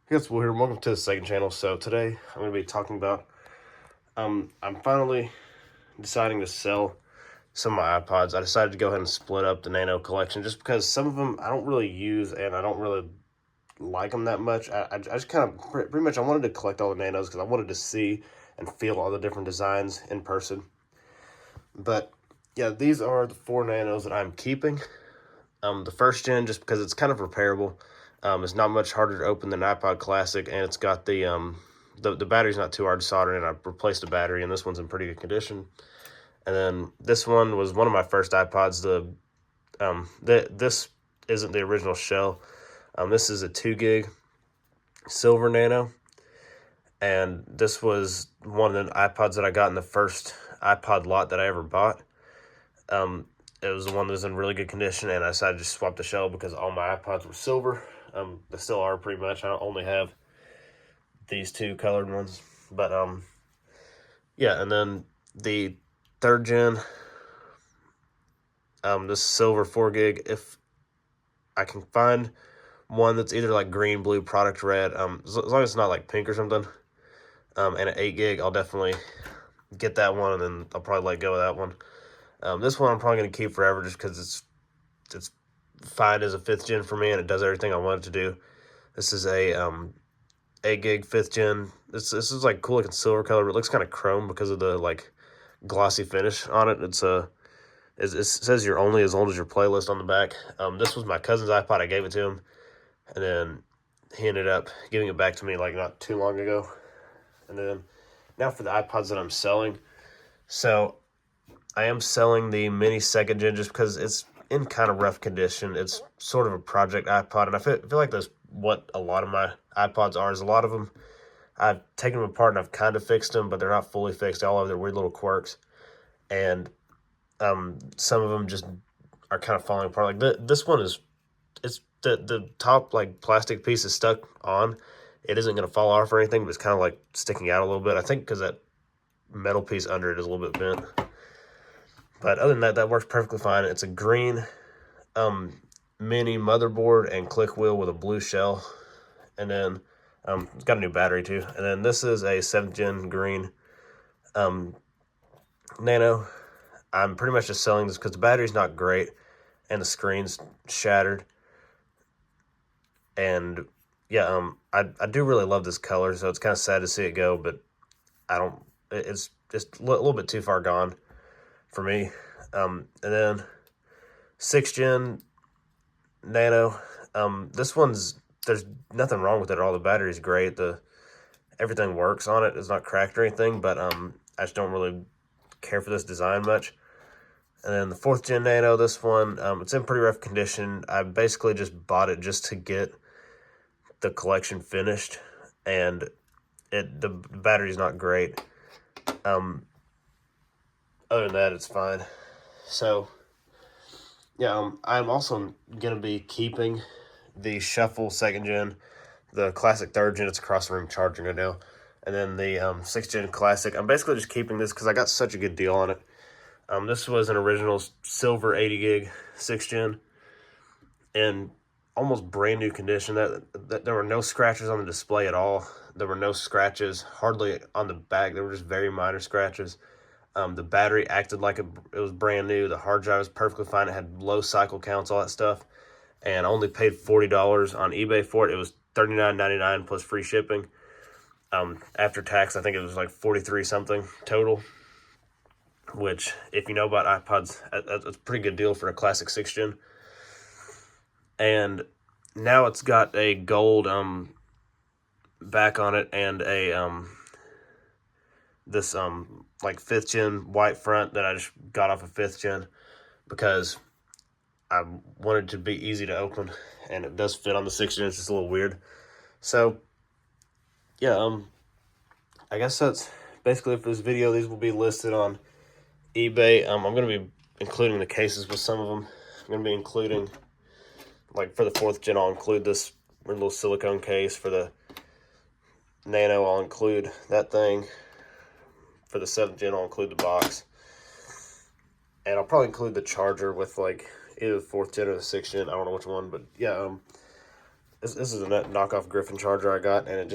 Hey guys, Will here. Welcome to the second channel. So today I'm going to be talking about I'm finally deciding to sell some of my iPods. I decided to go ahead and split up the Nano collection just because some of them I don't really use and I don't really like them that much. I just kind of pretty much I wanted to collect all the Nanos because I wanted to see and feel all the different designs in person. But yeah, these are the four Nanos that I'm keeping. The first gen, just because it's kind of repairable. It's not much harder to open than an iPod Classic, and it's got the battery's not too hard to solder, and I replaced the battery, and this one's in pretty good condition. And then this one was one of my first iPods. This isn't the original shell. This is a 2 gig silver Nano, and this was one of the iPods that I got in the first iPod lot that I ever bought. It was the one that was in really good condition, and I decided to just swap the shell because all my iPods were silver. They still are pretty much. I only have these two colored ones, but yeah. And then the third gen, this silver 4 gig. If I can find one that's either like green, blue, product red, as long as it's not like pink or something, and an 8 gig, I'll definitely get that one, and then I'll probably let go of that one. This one I'm probably gonna keep forever just because it's fine as a 5th gen for me, and it does everything I want it to do. This is a 8 gig 5th gen. This is like cool looking silver color, but it looks kind of chrome because of the like glossy finish on it. It says you're only as old as your playlist on the back. This was my cousin's iPod. I gave it to him, and then he ended up giving it back to me like not too long ago. And then now for the iPods that I'm selling. So I am selling the mini 2nd gen just because it's in kind of rough condition. It's sort of a project iPod, and I feel like that's what a lot of my iPods are. Is a lot of them I've taken them apart and I've kind of fixed them, but they're not fully fixed. They all have their weird little quirks, and some of them just are kind of falling apart. Like this one is, it's the top like plastic piece is stuck on. It isn't going to fall off or anything, but it's kind of like sticking out a little bit. I think because that metal piece under it is a little bit bent. But other than that, that works perfectly fine. It's a green mini motherboard and click wheel with a blue shell. And then it's got a new battery too. And then this is a 7th gen green Nano. I'm pretty much just selling this because the battery's not great and the screen's shattered. And yeah, I do really love this color, so it's kind of sad to see it go, but I don't, it's just a little bit too far gone for me. And then 6th gen Nano. This one's, there's nothing wrong with it at all. The battery's great. Everything works on it. It's not cracked or anything, but I just don't really care for this design much. And then the 4th gen Nano, this one, it's in pretty rough condition. I basically just bought it just to get the collection finished, and the battery's not great. Other than that, it's fine. So yeah, I'm also gonna be keeping the Shuffle 2nd gen, the Classic 3rd gen. It's across the room charging right now, and then the 6th gen Classic. I'm basically just keeping this because I got such a good deal on it. This was an original silver 80 gig 6th gen in almost brand new condition. That there were no scratches on the display at all. There were no scratches hardly on the back. There were just very minor scratches. The battery acted like it was brand new. The hard drive was perfectly fine. It had low cycle counts, all that stuff. And I only paid $40 on eBay for it. It was $39.99 plus free shipping. After tax, I think it was like 43 something total. Which, if you know about iPods, that's a pretty good deal for a classic 6th gen. And now it's got a gold back on it and a this like 5th gen white front that I just got off of 5th gen because I wanted it to be easy to open, and it does fit on the 6th gen. It's just a little weird. So yeah, I guess that's basically it for this video. These will be listed on eBay. I'm going to be including the cases with some of them. I'm going to be including, like for the 4th gen, I'll include this little silicone case. For the Nano, I'll include that thing. For the 7th gen, I'll include the box. And I'll probably include the charger with like either the 4th gen or the 6th gen. I don't know which one, but yeah, This is a knockoff Griffin charger I got, and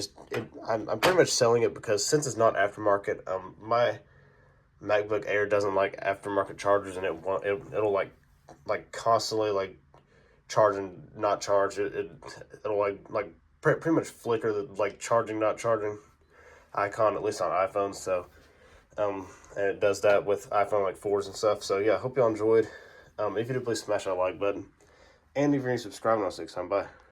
I'm pretty much selling it because since it's not aftermarket, my MacBook Air doesn't like aftermarket chargers, and it'll like constantly like charge and not charge. It'll like pretty much flicker the like charging not charging icon, at least on iPhones. So and it does that with iPhone like 4s and stuff. So yeah, hope y'all enjoyed. If you did, please smash that like button, and if you're new, subscribe, and I'll see you next time. Bye.